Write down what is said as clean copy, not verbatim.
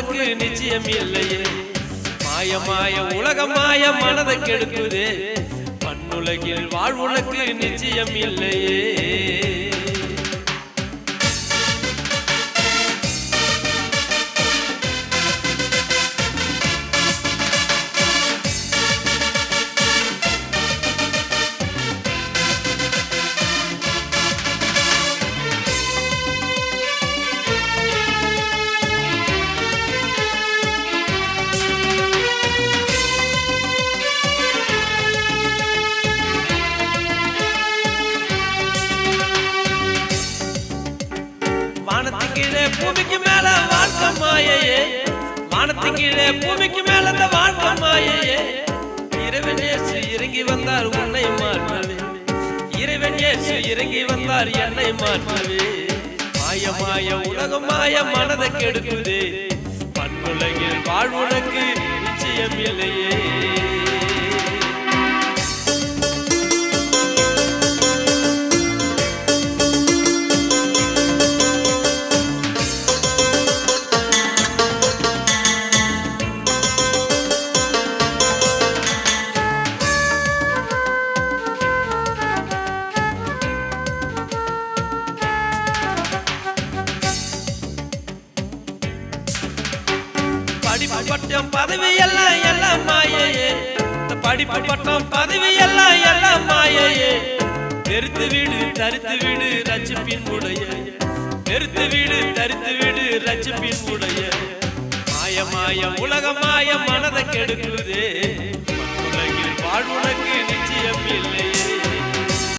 உனக்கு நிச்சயம் இல்லையே மாய மாய உலகம் மாய மனதை கெடுக்குதே மண்ணுலகில் வாழ்வுனக்கு நிச்சயம் இல்லையே வானத்திலே பூமிக்கு மேல வாழ்க்கை மாயையே வானத்திலே பூமிக்கு மேல அந்த வாழ்க்கை மாயையே இறைவன் இயேசு இறங்கி வந்தார் உன்னை மாற்றவே இறைவன் இயேசு இறங்கி வந்தார் என்னை மாற்றவே மாய மாய உலகம் மாய மனதை கெடுக்குதே மண்ணுலகில் வாழ்வுனக்கு நிச்சயம் இல்லையே படிப்பு பட்டம் பதவி எல்லாம் எல்லாம் மாயையே படிப்பு பட்டம் பதவி எல்லாம் எல்லாம் மாயையே வெறுத்து வீடு தரித்து வீடு ரட்சிப்பின் உடைய வெறுத்து வீடு தரித்து வீடு ரட்சிப்பின் உடைய மாய மாய உலக மாய மனதை கெடுக்குதே